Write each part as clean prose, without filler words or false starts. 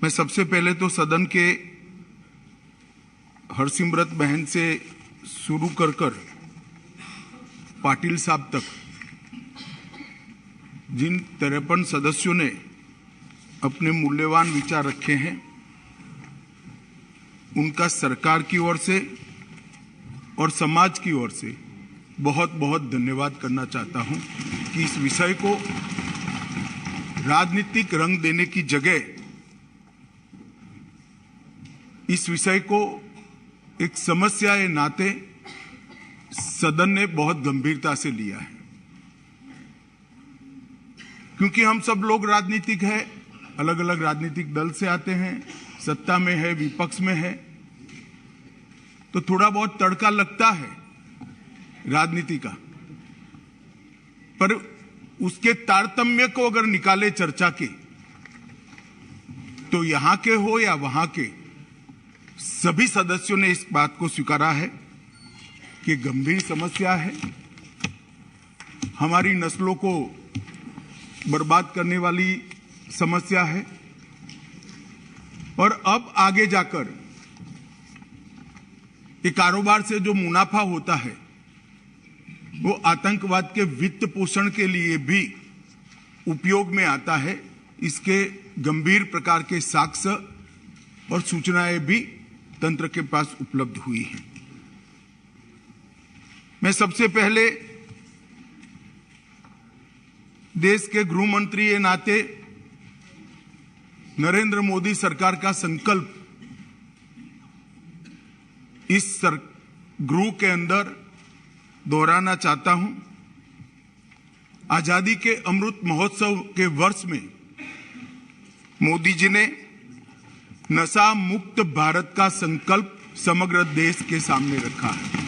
मैं सबसे पहले तो सदन के हरसिमरत बहन से शुरू कर पाटिल साहब तक जिन 53 सदस्यों ने अपने मूल्यवान विचार रखे हैं, उनका सरकार की ओर से और समाज की ओर से बहुत बहुत धन्यवाद करना चाहता हूं कि इस विषय को राजनीतिक रंग देने की जगह इस विषय को एक समस्या के नाते सदन ने बहुत गंभीरता से लिया है। क्योंकि हम सब लोग राजनीतिक है, अलग अलग राजनीतिक दल से आते हैं, सत्ता में है, विपक्ष में है, तो थोड़ा बहुत तड़का लगता है राजनीति का। पर उसके तारतम्य को अगर निकाले चर्चा के, तो यहां के हो या वहां के सभी सदस्यों ने इस बात को स्वीकारा है कि गंभीर समस्या है, हमारी नस्लों को बर्बाद करने वाली समस्या है। और अब आगे जाकर ये कारोबार से जो मुनाफा होता है वो आतंकवाद के वित्त पोषण के लिए भी उपयोग में आता है। इसके गंभीर प्रकार के साक्ष्य और सूचनाएं भी तंत्र के पास उपलब्ध हुई हैं। मैं सबसे पहले देश के गृह मंत्री के नाते नरेंद्र मोदी सरकार का संकल्प इस गृह के अंदर दोहराना चाहता हूं। आजादी के अमृत महोत्सव के वर्ष में मोदी जी ने नशा मुक्त भारत का संकल्प समग्र देश के सामने रखा है।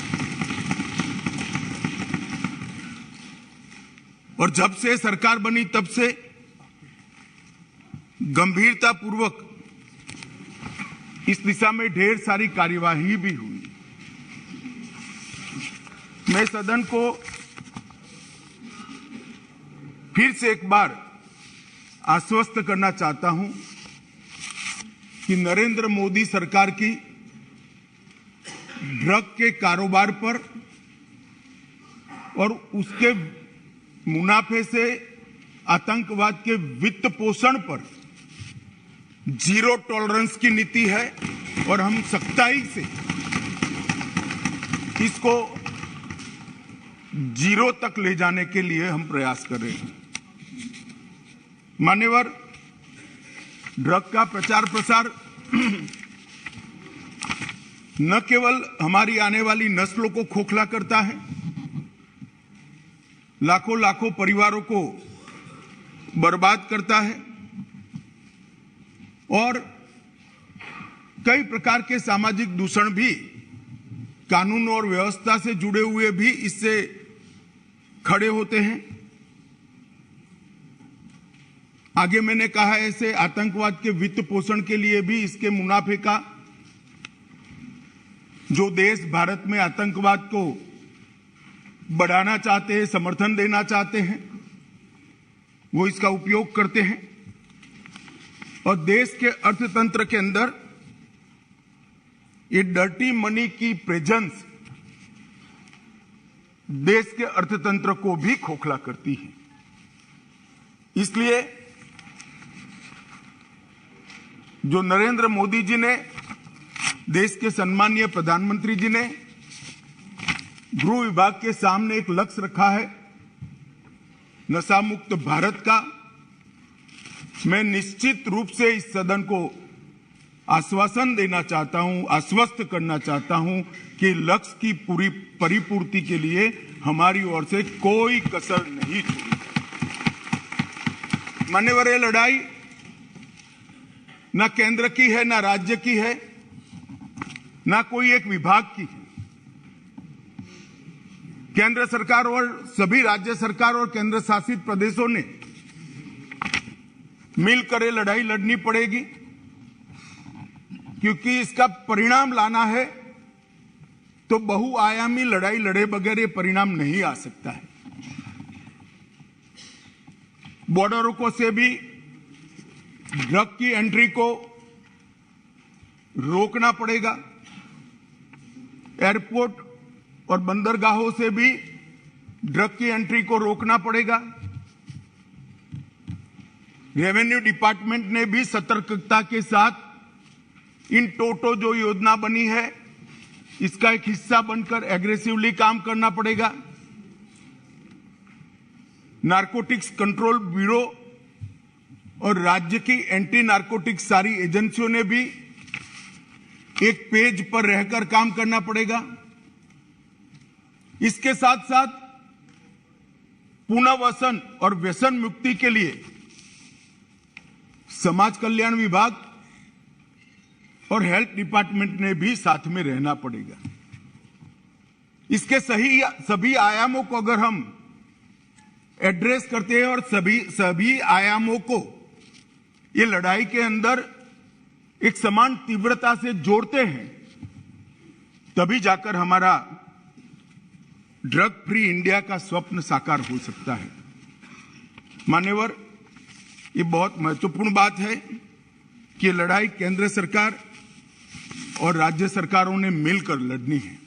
और जब से सरकार बनी तब से गंभीरता पूर्वक इस दिशा में ढेर सारी कार्यवाही भी हुई। मैं सदन को फिर से एक बार आश्वस्त करना चाहता हूं कि नरेंद्र मोदी सरकार की ड्रग के कारोबार पर और उसके मुनाफे से आतंकवाद के वित्त पोषण पर जीरो टॉलरेंस की नीति है। और हम सख्ताई से इसको जीरो तक ले जाने के लिए हम प्रयास कर रहे हैं। मान्यवर, ड्रग का प्रचार प्रसार न केवल हमारी आने वाली नस्लों को खोखला करता है, लाखों लाखों परिवारों को बर्बाद करता है और कई प्रकार के सामाजिक दूषण भी, कानून और व्यवस्था से जुड़े हुए भी इससे खड़े होते हैं। आगे मैंने कहा, ऐसे आतंकवाद के वित्त पोषण के लिए भी इसके मुनाफे का जो देश भारत में आतंकवाद को बढ़ाना चाहते हैं, समर्थन देना चाहते हैं, वो इसका उपयोग करते हैं। और देश के अर्थतंत्र के अंदर ये डर्टी मनी की प्रेजेंस देश के अर्थतंत्र को भी खोखला करती है। इसलिए जो नरेंद्र मोदी जी ने, देश के सम्मानीय प्रधानमंत्री जी ने गृह विभाग के सामने एक लक्ष्य रखा है नशा मुक्त भारत का, मैं निश्चित रूप से इस सदन को आश्वासन देना चाहता हूं, आश्वस्त करना चाहता हूं कि लक्ष्य की पूरी परिपूर्ति के लिए हमारी ओर से कोई कसर नहीं छोड़ी। मान्यवर, ये लड़ाई ना केंद्र की है, ना राज्य की है, ना कोई एक विभाग की है। केंद्र सरकार और सभी राज्य सरकार और केंद्र शासित प्रदेशों ने मिलकर ये लड़ाई लड़नी पड़ेगी, क्योंकि इसका परिणाम लाना है तो बहुआयामी लड़ाई लड़े बगैर ये परिणाम नहीं आ सकता है। बॉर्डरों को से भी ड्रग की एंट्री को रोकना पड़ेगा। एयरपोर्ट और बंदरगाहों से भी ड्रग की एंट्री को रोकना पड़ेगा। रेवेन्यू डिपार्टमेंट ने भी सतर्कता के साथ इन टोटो जो योजना बनी है इसका एक हिस्सा बनकर एग्रेसिवली काम करना पड़ेगा। नारकोटिक्स कंट्रोल ब्यूरो और राज्य की एंटी नारकोटिक्स सारी एजेंसियों ने भी एक पेज पर रहकर काम करना पड़ेगा। इसके साथ साथ पुनर्वसन और व्यसन मुक्ति के लिए समाज कल्याण विभाग और हेल्थ डिपार्टमेंट ने भी साथ में रहना पड़ेगा। इसके सभी आयामों को अगर हम एड्रेस करते हैं और सभी आयामों को ये लड़ाई के अंदर एक समान तीव्रता से जोड़ते हैं तभी जाकर हमारा ड्रग फ्री इंडिया का स्वप्न साकार हो सकता है। मान्यवर, ये बहुत महत्वपूर्ण बात है कि ये लड़ाई केंद्र सरकार और राज्य सरकारों ने मिलकर लड़नी है।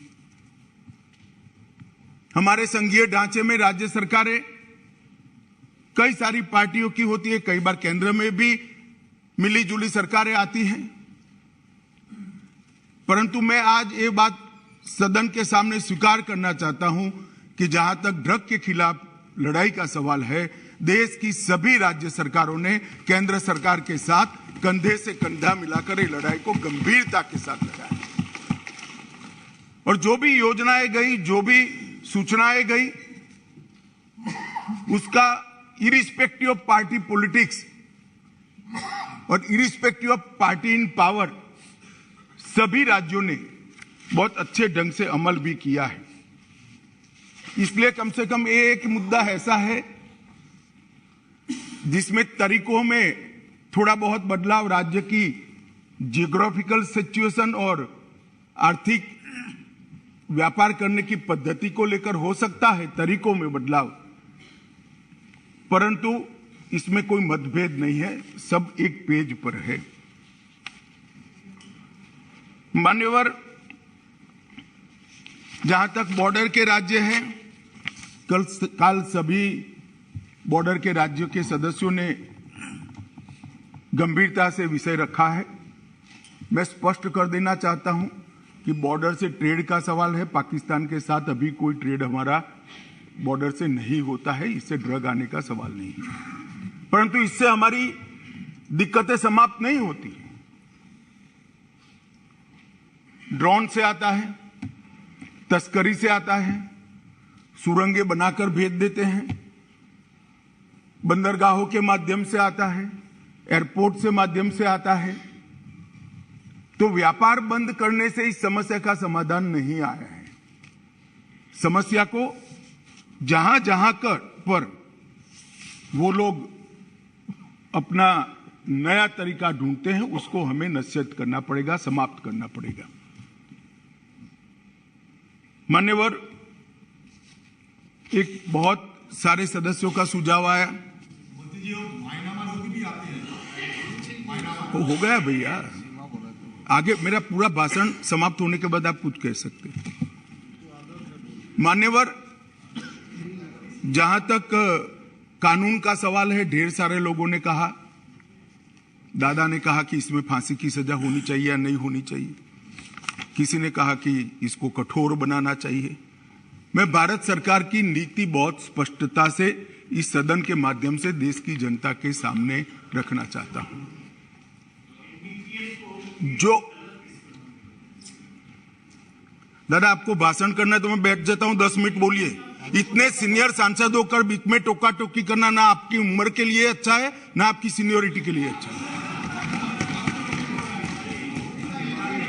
हमारे संघीय ढांचे में राज्य सरकारें कई सारी पार्टियों की होती है, कई बार केंद्र में भी मिली जुली सरकारें आती हैं, परंतु मैं आज ये बात सदन के सामने स्वीकार करना चाहता हूं कि जहां तक ड्रग के खिलाफ लड़ाई का सवाल है, देश की सभी राज्य सरकारों ने केंद्र सरकार के साथ कंधे से कंधा मिलाकर ये लड़ाई को गंभीरता के साथ लड़ा है। और जो भी योजनाएं गई, जो भी सूचनाएं गई, उसका इरिस्पेक्टिव ऑफ पार्टी पॉलिटिक्स और irrespective of party in power सभी राज्यों ने बहुत अच्छे ढंग से अमल भी किया है। इसलिए कम से कम एक मुद्दा ऐसा है जिसमें तरीकों में थोड़ा बहुत बदलाव राज्य की जियोग्राफिकल सिचुएशन और आर्थिक व्यापार करने की पद्धति को लेकर हो सकता है, तरीकों में बदलाव, परंतु इसमें कोई मतभेद नहीं है, सब एक पेज पर है। मान्यवर, जहां तक बॉर्डर के राज्य हैं, कल सभी बॉर्डर के राज्यों के सदस्यों ने गंभीरता से विषय रखा है। मैं स्पष्ट कर देना चाहता हूं कि बॉर्डर से ट्रेड का सवाल है, पाकिस्तान के साथ अभी कोई ट्रेड हमारा बॉर्डर से नहीं होता है, इससे ड्रग आने का सवाल नहीं है, परंतु इससे हमारी दिक्कतें समाप्त नहीं होती। ड्रोन से आता है, तस्करी से आता है, सुरंगें बनाकर भेज देते हैं, बंदरगाहों के माध्यम से आता है, एयरपोर्ट से माध्यम से आता है। तो व्यापार बंद करने से इस समस्या का समाधान नहीं आया है। समस्या को जहां जहां पर वो लोग अपना नया तरीका ढूंढते हैं उसको हमें नसीहत करना पड़ेगा, समाप्त करना पड़ेगा। मान्यवर, एक बहुत सारे सदस्यों का सुझाव आया, हो गया भैया, आगे मेरा पूरा भाषण समाप्त होने के बाद आप कुछ कह सकते हैं। मान्यवर, जहां तक कानून का सवाल है, ढेर सारे लोगों ने कहा, दादा ने कहा कि इसमें फांसी की सजा होनी चाहिए या नहीं होनी चाहिए, किसी ने कहा कि इसको कठोर बनाना चाहिए। मैं भारत सरकार की नीति बहुत स्पष्टता से इस सदन के माध्यम से देश की जनता के सामने रखना चाहता हूं। जो दादा आपको भाषण करना है तो मैं बैठ जाता हूं, 10 मिनट बोलिए। इतने सीनियर सांसद होकर बीच में टोका टोकी करना ना आपकी उम्र के लिए अच्छा है ना आपकी सीनियोरिटी के लिए अच्छा है।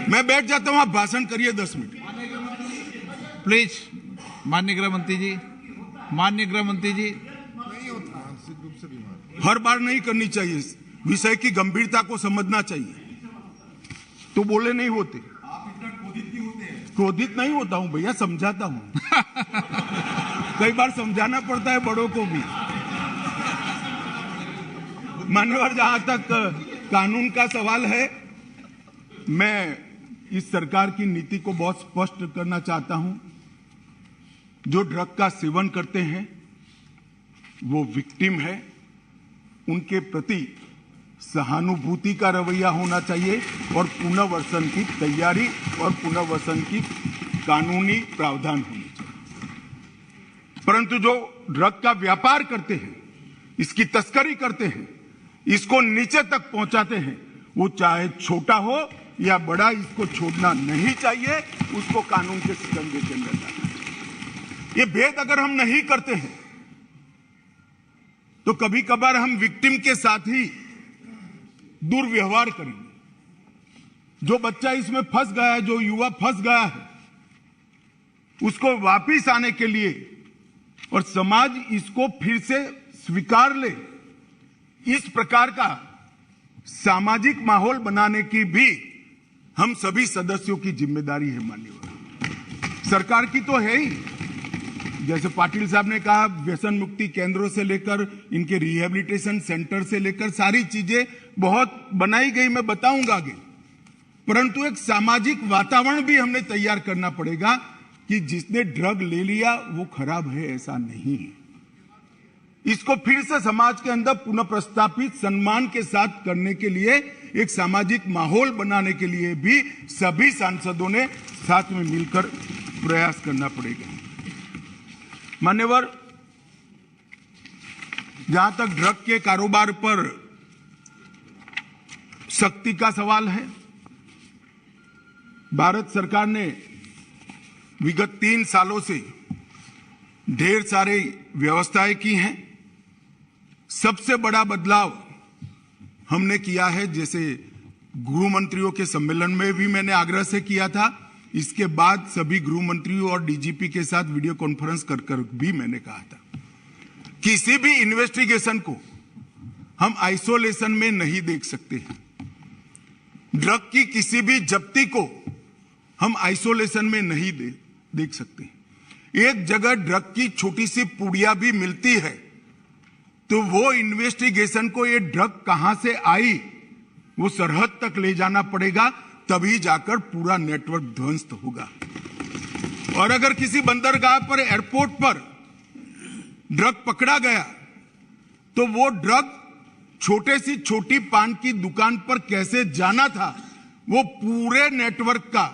मैं बैठ जाता हूं, आप भाषण करिए 10 मिनट प्लीज। माननीय गृह मंत्री जी, माननीय गृह मंत्री जी, हर बार नहीं करनी चाहिए, विषय की गंभीरता को समझना चाहिए, तो बोले नहीं होते। आप इतना क्रोधित क्यों होते हैं? क्रोधित नहीं होता हूं भैया, समझाता हूं। कई बार समझाना पड़ता है बड़ों को भी। मान्यवर, जहां तक कानून का सवाल है, मैं इस सरकार की नीति को बहुत स्पष्ट करना चाहता हूं। जो ड्रग का सेवन करते हैं वो विक्टिम है, उनके प्रति सहानुभूति का रवैया होना चाहिए और पुनर्वसन की तैयारी और पुनर्वसन की कानूनी प्रावधान होनी चाहिए। परंतु जो ड्रग का व्यापार करते हैं, इसकी तस्करी करते हैं, इसको नीचे तक पहुंचाते हैं, वो चाहे छोटा हो या बड़ा, इसको छोड़ना नहीं चाहिए, उसको कानून के शिकंजे के अंदर लाना चाहिए। ये भेद अगर हम नहीं करते हैं तो कभी कभार हम विक्टिम के साथ ही दुर्व्यवहार करेंगे। जो बच्चा इसमें फंस गया है, जो युवा फंस गया है, उसको वापिस आने के लिए और समाज इसको फिर से स्वीकार ले, इस प्रकार का सामाजिक माहौल बनाने की भी हम सभी सदस्यों की जिम्मेदारी है। माननीय सरकार की तो है ही, जैसे पाटिल साहब ने कहा, व्यसन मुक्ति केंद्रों से लेकर इनके रिहेबिलिटेशन सेंटर से लेकर सारी चीजें बहुत बनाई गई, मैं बताऊंगा आगे। परंतु एक सामाजिक वातावरण भी हमने तैयार करना पड़ेगा कि जिसने ड्रग ले लिया वो खराब है, ऐसा नहीं है। इसको फिर से समाज के अंदर पुनः प्रस्तापित सम्मान के साथ करने के लिए, एक सामाजिक माहौल बनाने के लिए भी सभी सांसदों ने साथ में मिलकर प्रयास करना पड़ेगा। मान्यवर, जहां तक ड्रग के कारोबार पर सख्ती का सवाल है, भारत सरकार ने विगत 3 सालों से ढेर सारी व्यवस्थाएं की हैं। सबसे बड़ा बदलाव हमने किया है, जैसे गृह मंत्रियों के सम्मेलन में भी मैंने आग्रह से किया था, इसके बाद सभी गृह मंत्रियों और डीजीपी के साथ वीडियो कॉन्फ्रेंस कर भी मैंने कहा था, किसी भी इन्वेस्टिगेशन को हम आइसोलेशन में नहीं देख सकते हैं। ड्रग की किसी भी जब्ती को हम आइसोलेशन में नहीं देख सकते। एक जगह ड्रग की छोटी सी पुड़िया भी मिलती है तो वो इन्वेस्टिगेशन को, ये ड्रग कहां से आई, वो सरहद तक ले जाना पड़ेगा, तभी जाकर पूरा नेटवर्क ध्वस्त होगा। और अगर किसी बंदरगाह पर, एयरपोर्ट पर ड्रग पकड़ा गया तो वो ड्रग छोटे सी छोटी पान की दुकान पर कैसे जाना था, वो पूरे नेटवर्क का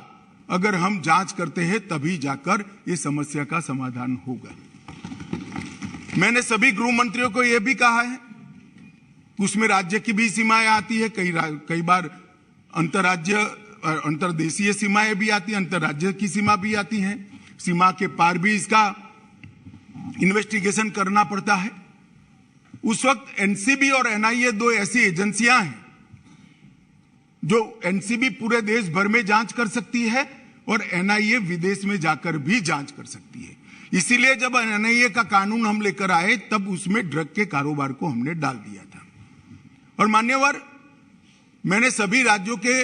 अगर हम जांच करते हैं तभी जाकर ये समस्या का समाधान होगा। मैंने सभी गृह मंत्रियों को यह भी कहा है, उसमें राज्य की भी सीमाएं आती है, कई बार अंतर्देशीय सीमाएं भी आती हैं, अंतर्राज्य की सीमा भी आती हैं, सीमा के पार भी इसका इन्वेस्टिगेशन करना पड़ता है। उस वक्त एनसीबी और एनआईए 2 ऐसी एजेंसियां हैं जो एनसीबी पूरे देश भर में जांच कर सकती है और एनआईए विदेश में जाकर भी जांच कर सकती है। इसीलिए जब एनआईए का कानून हम लेकर आए तब उसमें ड्रग के कारोबार को हमने डाल दिया था। और मान्यवर, मैंने सभी राज्यों के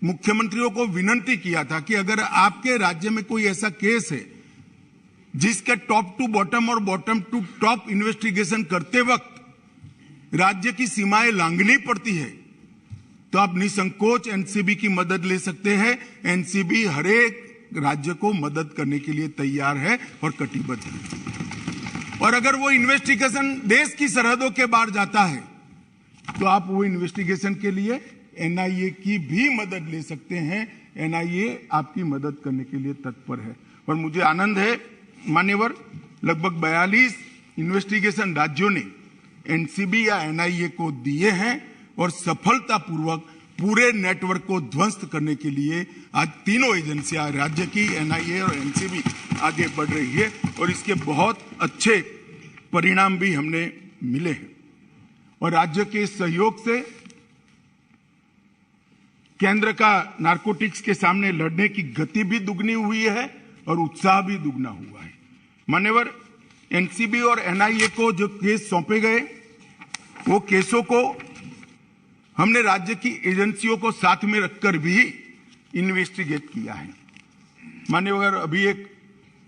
मुख्यमंत्रियों को विनती किया था कि अगर आपके राज्य में कोई ऐसा केस है जिसके टॉप टू बॉटम और बॉटम टू टॉप इन्वेस्टिगेशन करते वक्त राज्य की सीमाएं लांघनी पड़ती है, तो आप निसंकोच एनसीबी की मदद ले सकते हैं। एनसीबी हर एक राज्य को मदद करने के लिए तैयार है और कटिबद्ध है। और अगर वो इन्वेस्टिगेशन देश की सरहदों के बाहर जाता है तो आप वो इन्वेस्टिगेशन के लिए एनआईए की भी मदद ले सकते हैं। एनआईए आपकी मदद करने के लिए तत्पर है। और मुझे आनंद है मान्यवर, लगभग 42 इन्वेस्टिगेशन राज्यों ने एनसीबी या एनआईए को दिए हैं और सफलतापूर्वक पूरे नेटवर्क को ध्वस्त करने के लिए आज तीनों एजेंसियां, राज्य की, एनआईए और एनसीबी आगे बढ़ रही है और इसके बहुत अच्छे परिणाम भी हमने मिले हैं। और राज्य के सहयोग से केंद्र का नारकोटिक्स के सामने लड़ने की गति भी दुगनी हुई है और उत्साह भी दुगना हुआ है। मान्यवर, एनसीबी और एनआईए को जो केस सौंपे गए, वो केसों को हमने राज्य की एजेंसियों को साथ में रखकर भी इन्वेस्टिगेट किया है। मान्यवर, अभी एक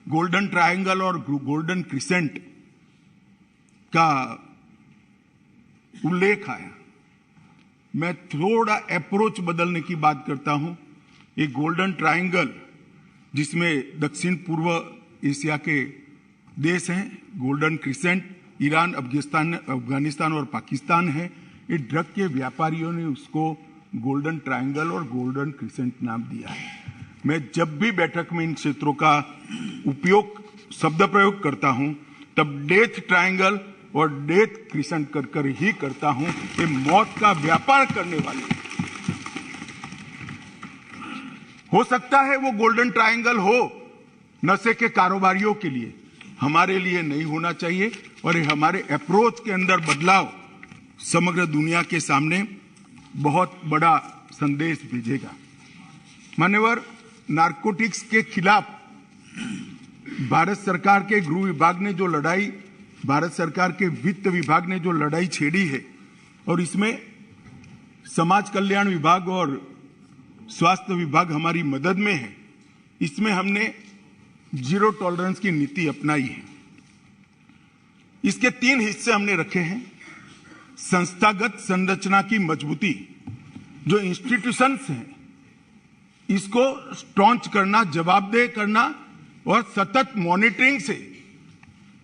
गोल्डन ट्रायंगल और गोल्डन क्रिसेंट का उल्लेख आया। मैं थोड़ा अप्रोच बदलने की बात करता हूं। एक गोल्डन ट्रायंगल जिसमें दक्षिण पूर्व एशिया के देश हैं, गोल्डन क्रिसेंट, ईरान, अफगानिस्तान और पाकिस्तान है। ये ड्रग के व्यापारियों ने उसको गोल्डन ट्रायंगल और गोल्डन क्रिसेंट नाम दिया है। मैं जब भी बैठक में इन क्षेत्रों का शब्द प्रयोग करता हूं तब डेथ ट्रायंगल और डेथ क्रिसेंट कर ही करता हूं। ये मौत का व्यापार करने वाले, हो सकता है वो गोल्डन ट्रायंगल हो नशे के कारोबारियों के लिए, हमारे लिए नहीं होना चाहिए। और ये हमारे अप्रोच के अंदर बदलाव समग्र दुनिया के सामने बहुत बड़ा संदेश भेजेगा। मान्यवर, नारकोटिक्स के खिलाफ भारत सरकार के गृह विभाग ने जो लड़ाई, भारत सरकार के वित्त विभाग ने जो लड़ाई छेड़ी है, और इसमें समाज कल्याण विभाग और स्वास्थ्य विभाग हमारी मदद में है। इसमें हमने जीरो टॉलरेंस की नीति अपनाई है। इसके 3 हिस्से हमने रखे हैं। संस्थागत संरचना की मजबूती, जो इंस्टीट्यूशंस हैं इसको स्ट्रॉन्च करना, जवाबदेह करना और सतत मॉनिटरिंग से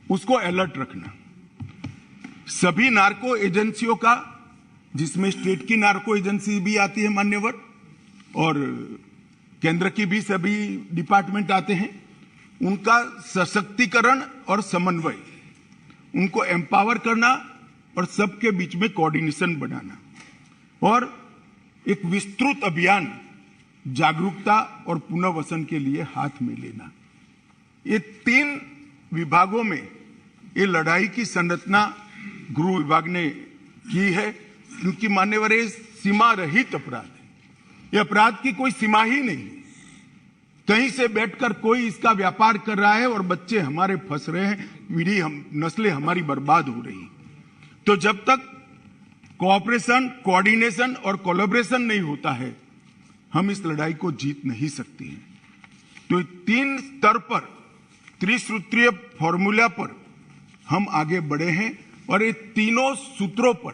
उसको अलर्ट रखना। सभी नार्को एजेंसियों का, जिसमें स्टेट की नार्को एजेंसी भी आती है मान्यवर, और केंद्र की भी सभी डिपार्टमेंट आते हैं, उनका सशक्तिकरण और समन्वय, उनको एम्पावर करना और सबके बीच में कोऑर्डिनेशन बनाना, और एक विस्तृत अभियान जागरूकता और पुनर्वसन के लिए हाथ में लेना। ये 3 विभागों में ये लड़ाई की संरचना गृह विभाग ने की है, क्योंकि मान्यवर ये सीमा रहित अपराध है। ये अपराध की कोई सीमा ही नहीं। कहीं से बैठकर कोई इसका व्यापार कर रहा है और बच्चे हमारे फंस रहे हैं, नस्लें हमारी बर्बाद हो रही। तो जब तक कोऑपरेशन, कोऑर्डिनेशन और कोलैबोरेशन नहीं होता है, हम इस लड़ाई को जीत नहीं सकते हैं। तो 3 स्तर पर, त्रिसूत्रीय फॉर्मूला पर हम आगे बढ़े हैं, और ये तीनों सूत्रों पर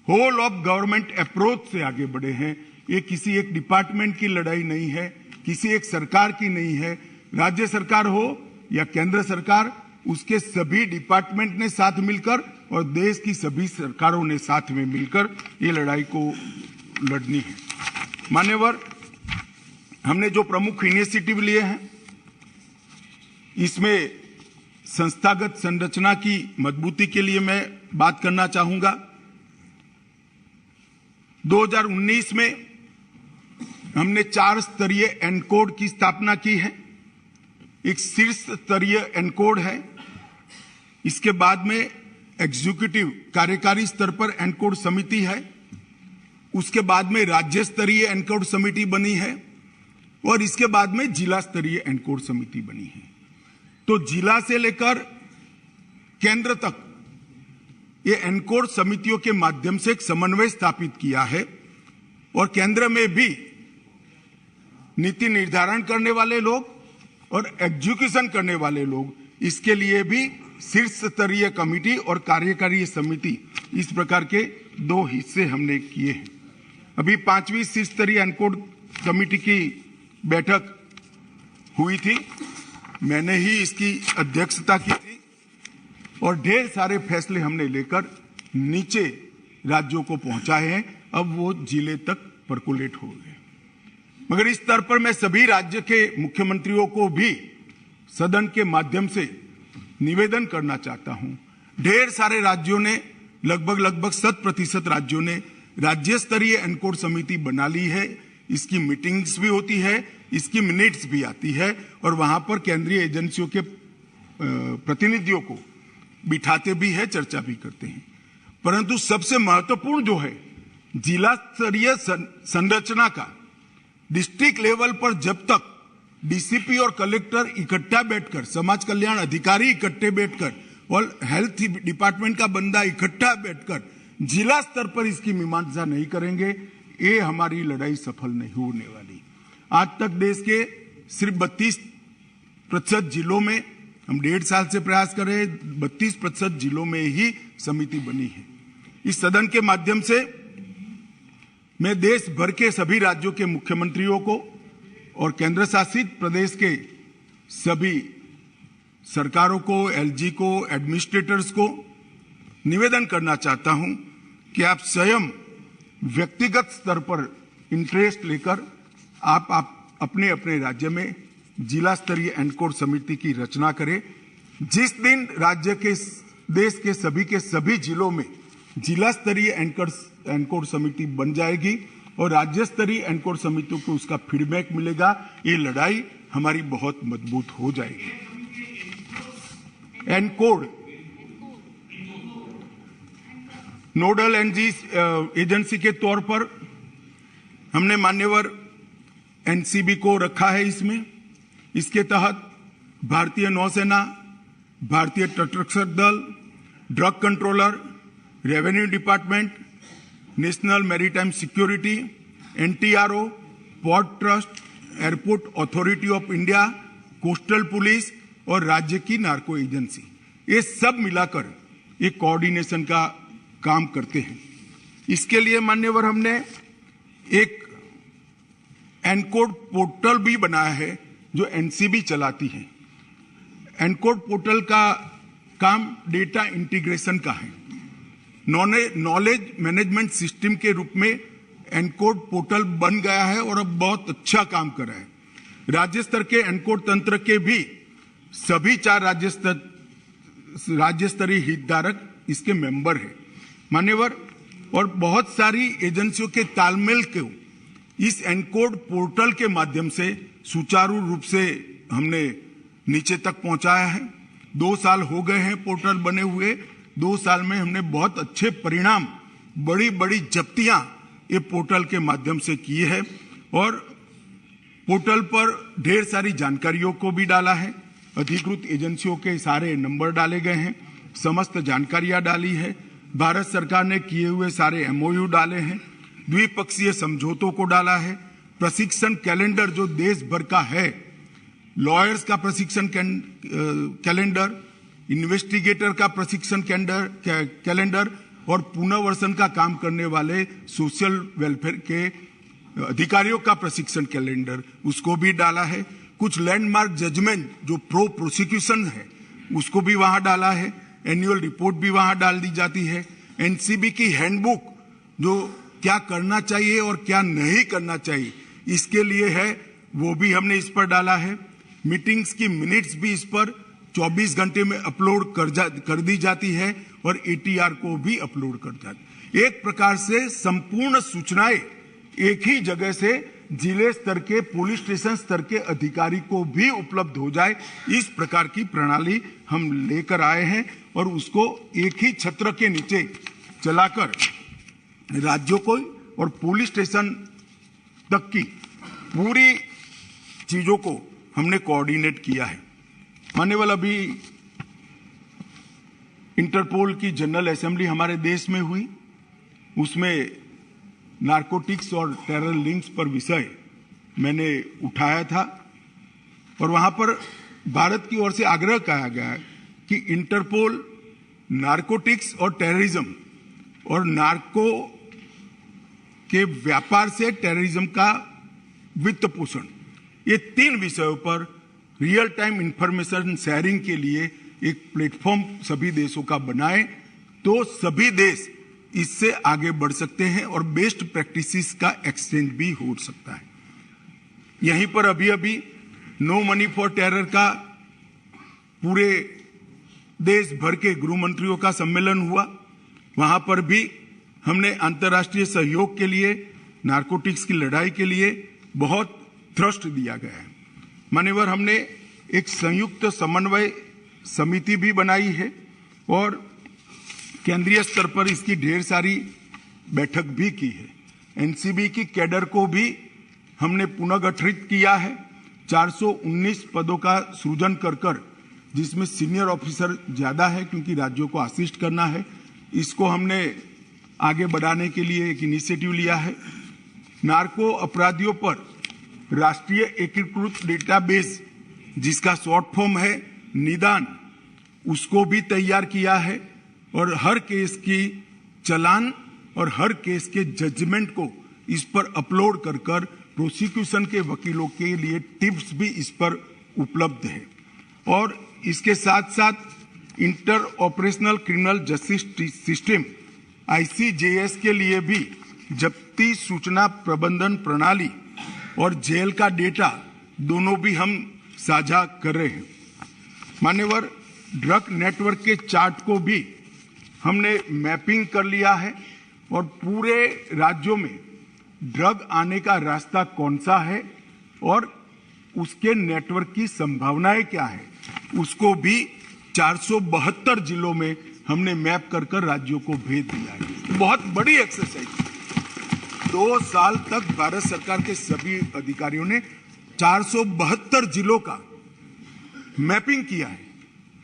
होल ऑफ गवर्नमेंट अप्रोच से आगे बढ़े हैं। ये किसी एक डिपार्टमेंट की लड़ाई नहीं है, किसी एक सरकार की नहीं है। राज्य सरकार हो या केंद्र सरकार, उसके सभी डिपार्टमेंट ने साथ मिलकर और देश की सभी सरकारों ने साथ में मिलकर ये लड़ाई को लड़नी है। मान्यवर, हमने जो प्रमुख इनिशिएटिव लिए हैं, इसमें संस्थागत संरचना की मजबूती के लिए मैं बात करना चाहूंगा। 2019 में हमने 4 स्तरीय एनकोड की स्थापना की है। एक शीर्ष स्तरीय एनकोड है, इसके बाद में एग्जीक्यूटिव कार्यकारी स्तर पर एनकोड समिति है, उसके बाद में राज्य स्तरीय एनकोड समिति बनी है, और इसके बाद में जिला स्तरीय एनकोड समिति बनी है। तो जिला से लेकर केंद्र तक ये एनकोड समितियों के माध्यम से एक समन्वय स्थापित किया है, और केंद्र में भी नीति निर्धारण करने वाले लोग और एग्जीक्यूशन करने वाले लोग, इसके लिए भी शीर्ष स्तरीय कमेटी और कार्यकारी समिति, इस प्रकार के 2 हिस्से हमने किए हैं। अभी 5वीं शीर्ष स्तरीय एनकोड कमेटी की बैठक हुई थी, मैंने ही इसकी अध्यक्षता की थी, और ढेर सारे फैसले हमने लेकर नीचे राज्यों को पहुंचाए हैं। अब वो जिले तक परकोलेट हो गए। मगर इस स्तर पर मैं सभी राज्य के मुख्यमंत्रियों को भी सदन के माध्यम से निवेदन करना चाहता हूं। ढेर सारे राज्यों ने, लगभग 100% राज्यों ने राज्य स्तरीय एनकोड समिति बना ली है। इसकी मीटिंग्स भी होती है, इसकी मिनट्स भी आती है, और वहां पर केंद्रीय एजेंसियों के प्रतिनिधियों को बिठाते भी है, चर्चा भी करते हैं। परंतु सबसे महत्वपूर्ण जो है, जिला स्तरीय संरचना का, डिस्ट्रिक्ट लेवल पर जब तक डीसीपी और कलेक्टर इकट्ठा बैठकर, समाज कल्याण अधिकारी इकट्ठे बैठकर और हेल्थ डिपार्टमेंट का बंदा इकट्ठा बैठकर जिला स्तर पर इसकी मीमांसा नहीं करेंगे, ये हमारी लड़ाई सफल नहीं होने वाली। आज तक देश के सिर्फ 32% जिलों में, हम 1.5 साल से प्रयास कर रहे हैं, 32% जिलों में ही समिति बनी है। इस सदन के माध्यम से मैं देश भर के सभी राज्यों के मुख्यमंत्रियों को और केंद्र शासित प्रदेश के सभी सरकारों को, एलजी को, एडमिनिस्ट्रेटर्स को निवेदन करना चाहता हूं कि आप स्वयं व्यक्तिगत स्तर पर इंटरेस्ट लेकर आप अपने अपने राज्य में जिला स्तरीय एनकोर समिति की रचना करें। जिस दिन राज्य के, देश के सभी जिलों में जिला स्तरीय एनकोर समिति बन जाएगी और राज्य स्तरीय एनकोर समितियों को उसका फीडबैक मिलेगा, ये लड़ाई हमारी बहुत मजबूत हो जाएगी। एनकोर नोडल एजेंसी के तौर पर हमने मान्यवर एनसीबी को रखा है। इसके तहत भारतीय नौसेना, भारतीय तटरक्षक दल, drug controller, revenue department, national maritime security, NTRO, port trust, airport authority of India, coastal police और राज्य की नार्को एजेंसी, ये सब मिलाकर एक कोऑर्डिनेशन का काम करते हैं। इसके लिए मान्यवर हमने एक एनकोड पोर्टल भी बनाया है जो एनसीबी चलाती है। एनकोड पोर्टल का काम डेटा इंटीग्रेशन का है। नॉलेज मैनेजमेंट सिस्टम के रूप में एनकोड पोर्टल बन गया है और अब बहुत अच्छा काम कर रहा है। राज्य स्तर के एनकोड तंत्र के भी सभी 4 राज्य स्तरीय हितधारक इसके मेंबर हैं मान्यवर, और बहुत सारी एजेंसियों के तालमेल को इस एनकोड पोर्टल के माध्यम से सुचारू रूप से हमने नीचे तक पहुंचाया है। 2 साल हो गए हैं पोर्टल बने हुए। 2 साल में हमने बहुत अच्छे परिणाम, बड़ी बड़ी जब्तियां ये पोर्टल के माध्यम से की है और पोर्टल पर ढेर सारी जानकारियों को भी डाला है। अधिकृत एजेंसियों के सारे नंबर डाले गए हैं, समस्त जानकारियां डाली है। भारत सरकार ने किए हुए सारे एमओयू डाले हैं, द्विपक्षीय समझौतों को डाला है। प्रशिक्षण कैलेंडर जो देश भर का है, लॉयर्स का प्रशिक्षण कैलेंडर, इन्वेस्टिगेटर का प्रशिक्षण कैलेंडर और पुनर्वसन का काम करने वाले सोशल वेलफेयर के अधिकारियों का प्रशिक्षण कैलेंडर, उसको भी डाला है। कुछ लैंडमार्क जजमेंट जो प्रो प्रोसिक्यूशन है उसको भी वहां डाला है। एनुअल रिपोर्ट भी वहां डाल दी जाती है। एनसीबी की हैंडबुक जो क्या करना चाहिए और क्या नहीं करना चाहिए इसके लिए है, वो भी हमने इस पर डाला है। मीटिंग्स की मिनट्स भी इस पर 24 घंटे में अपलोड कर दी जाती है और एटीआर को भी अपलोड कर जाती है। एक प्रकार से संपूर्ण सूचनाएं एक ही जगह से जिले स्तर के, पुलिस स्टेशन स्तर के अधिकारी को भी उपलब्ध हो जाए, इस प्रकार की प्रणाली हम लेकर आए हैं और उसको एक ही छत्र के नीचे चलाकर राज्यों को और पुलिस स्टेशन तक की पूरी चीजों को हमने कोऑर्डिनेट किया है। मान्यवर, अभी इंटरपोल की जनरल असेंबली हमारे देश में हुई, उसमें नारकोटिक्स और टेरर लिंक्स पर विषय मैंने उठाया था और वहां पर भारत की ओर से आग्रह किया गया है कि इंटरपोल नारकोटिक्स और टेररिज्म और नार्को के व्यापार से टेररिज्म का वित्त पोषण, ये 3 विषयों पर रियल टाइम इंफॉर्मेशन शेयरिंग के लिए एक प्लेटफॉर्म सभी देशों का बनाए तो सभी देश इससे आगे बढ़ सकते हैं और बेस्ट प्रैक्टिसेस का एक्सचेंज भी हो सकता है। यहीं पर अभी नो मनी फॉर टेरर का पूरे देश भर के गृह मंत्रियों का सम्मेलन हुआ। वहां पर भी हमने अंतर्राष्ट्रीय सहयोग के लिए, नारकोटिक्स की लड़ाई के लिए बहुत थ्रस्ट दिया गया है। मान्यवर, हमने एक संयुक्त समन्वय समिति भी बनाई है और केंद्रीय स्तर पर इसकी ढेर सारी बैठक भी की है। एनसीबी की कैडर को भी हमने पुनर्गठित किया है। 419 पदों का सृजन कर जिसमें सीनियर ऑफिसर ज्यादा है क्योंकि राज्यों को असिस्ट करना है, इसको हमने आगे बढ़ाने के लिए एक इनिशिएटिव लिया है। नार्को अपराधियों पर राष्ट्रीय एकीकृत डेटाबेस जिसका शॉर्ट फॉर्म है निदान, उसको भी तैयार किया है और हर केस की चालान और हर केस के जजमेंट को इस पर अपलोड कर कर प्रोसिक्यूशन के वकीलों के लिए टिप्स भी इस पर उपलब्ध है। और इसके साथ साथ inter operational criminal justice system ICJS के लिए भी जब्ती सूचना प्रबंधन प्रणाली और जेल का डेटा दोनों भी हम साझा कर रहे हैं। मान्यवर, ड्रग नेटवर्क के चार्ट को भी हमने मैपिंग कर लिया है और पूरे राज्यों में ड्रग आने का रास्ता कौन सा है और उसके नेटवर्क की संभावनाएं क्या है, उसको भी 472 जिलों में हमने मैप कर कर राज्यों को भेज दिया है। बहुत बड़ी एक्सरसाइज। 2 साल तक भारत सरकार के सभी अधिकारियों ने 472 जिलों का मैपिंग किया है,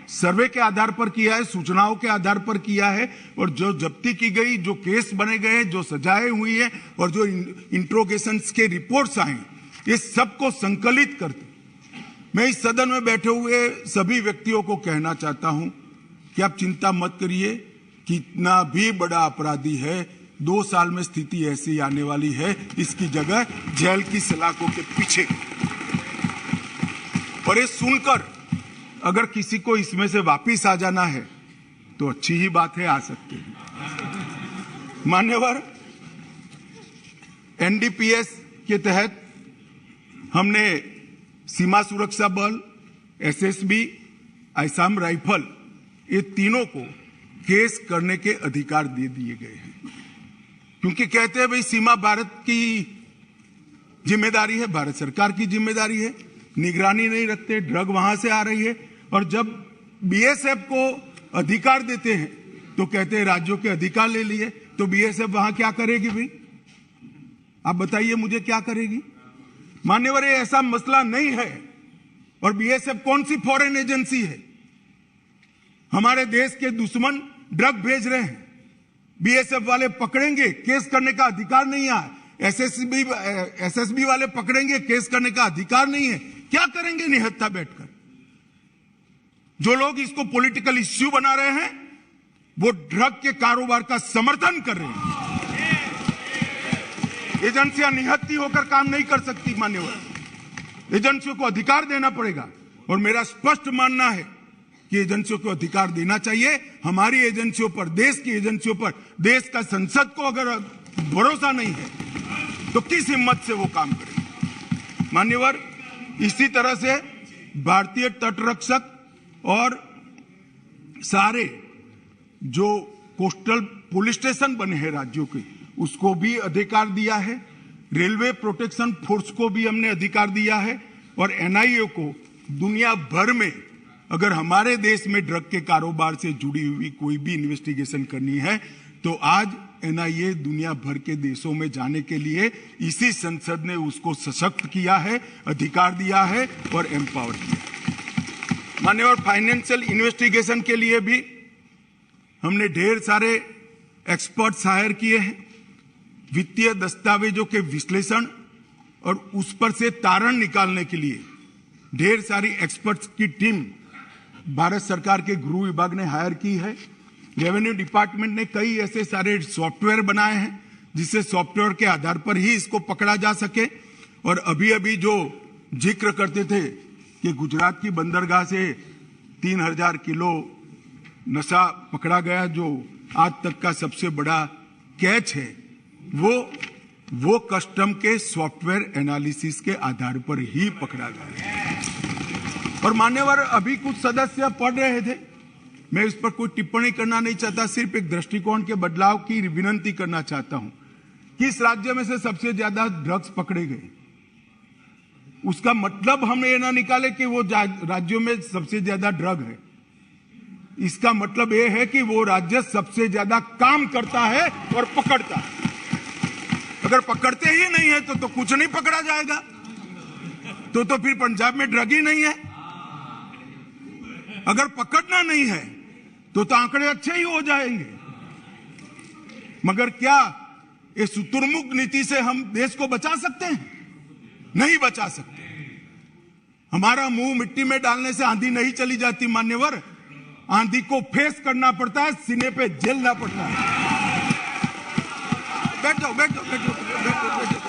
सर्वे के आधार पर किया है, सूचनाओं के आधार पर किया है, और जो जब्ती की गई, जो केस बने गए, जो सजाएं हुई है और जो इंट्रोगेशंस के रिपोर्ट्स आए, ये सबको संकलित करते मैं इस सदन में बैठे हुए सभी व्यक्तियों को कहना चाहता हूं कि आप चिंता मत करिए। कितना भी बड़ा अपराधी है, 2 साल में स्थिति ऐसी आने वाली है, इसकी जगह जेल की सलाखों के पीछे। और ये सुनकर अगर किसी को इसमें से वापिस आ जाना है तो अच्छी ही बात है, आ सकते हैं। मान्यवर, NDPS के तहत हमने सीमा सुरक्षा बल, SSB, असम राइफल, ये तीनों को केस करने के अधिकार दे दिए गए हैं, क्योंकि कहते हैं भाई सीमा भारत की जिम्मेदारी है, भारत सरकार की जिम्मेदारी है, निगरानी नहीं रखते, ड्रग वहां से आ रही है। और जब BSF को अधिकार देते हैं तो कहते हैं राज्यों के अधिकार ले लिए, तो BSF वहां क्या करेगी भाई? आप बताइए मुझे, क्या करेगी? मान्यवर, ये ऐसा मसला नहीं है। और BSF कौन सी फॉरेन एजेंसी है? हमारे देश के दुश्मन ड्रग भेज रहे हैं, BSF वाले पकड़ेंगे, केस करने का अधिकार नहीं है। SSB वाले पकड़ेंगे, केस करने का अधिकार नहीं है। क्या करेंगे निहत्था बैठकर? जो लोग इसको पॉलिटिकल इश्यू बना रहे हैं वो ड्रग के कारोबार का समर्थन कर रहे हैं। एजेंसियां निहत्थी होकर काम नहीं कर सकती। मान्यवर, एजेंसियों को अधिकार देना पड़ेगा, और मेरा स्पष्ट मानना है कि एजेंसियों को अधिकार देना चाहिए। हमारी एजेंसियों पर, देश की एजेंसियों पर, देश का संसद को अगर भरोसा नहीं है तो किस हिम्मत से वो काम करें? मान्यवर, इसी तरह से भारतीय तटरक्षक और सारे जो कोस्टल पुलिस स्टेशन बने हैं राज्यों के, उसको भी अधिकार दिया है। रेलवे प्रोटेक्शन फोर्स को भी हमने अधिकार दिया है। और NIA को दुनिया भर में अगर हमारे देश में ड्रग के कारोबार से जुड़ी हुई कोई भी इन्वेस्टिगेशन करनी है तो आज NIA दुनिया भर के देशों में जाने के लिए इसी संसद ने उसको सशक्त किया है, अधिकार दिया है और एम्पावर किया है। मान्यवर, फाइनेंशियल इन्वेस्टिगेशन के लिए भी हमने ढेर सारे एक्सपर्ट्स हायर किए हैं। वित्तीय दस्तावेजों के विश्लेषण और उस पर से तारण निकालने के लिए ढेर सारी एक्सपर्ट्स की टीम भारत सरकार के गृह विभाग ने हायर की है। रेवेन्यू डिपार्टमेंट ने कई ऐसे सारे सॉफ्टवेयर बनाए हैं जिससे सॉफ्टवेयर के आधार पर ही इसको पकड़ा जा सके। और अभी अभी जो जिक्र करते थे कि गुजरात की बंदरगाह से 3000 किलो नशा पकड़ा गया, जो आज तक का सबसे बड़ा कैच है, वो कस्टम के सॉफ्टवेयर एनालिसिस के आधार पर ही पकड़ा गया। और मान्यवर, अभी कुछ सदस्य पढ़ रहे थे, मैं इस पर कोई टिप्पणी करना नहीं चाहता, सिर्फ एक दृष्टिकोण के बदलाव की विनंती करना चाहता हूं। किस राज्य में से सबसे ज्यादा ड्रग्स पकड़े गए, उसका मतलब हम ये ना निकाले कि वो राज्यों में सबसे ज्यादा ड्रग है। इसका मतलब ये है कि वो राज्य सबसे ज्यादा काम करता है और पकड़ता है। अगर पकड़ते ही नहीं है तो कुछ नहीं पकड़ा जाएगा, तो फिर पंजाब में ड्रग ही नहीं है। अगर पकड़ना नहीं है तो आंकड़े अच्छे ही हो जाएंगे। मगर क्या इस शुतुरमुर्ग नीति से हम देश को बचा सकते हैं? नहीं बचा सकते। हमारा मुंह मिट्टी में डालने से आंधी नहीं चली जाती मान्यवर, आंधी को फेस करना पड़ता है, सीने पे झेलना पड़ता है। बैठ जाओ बैठ जाओ बैठ जाओ बैठ जाओ बैठ जाओ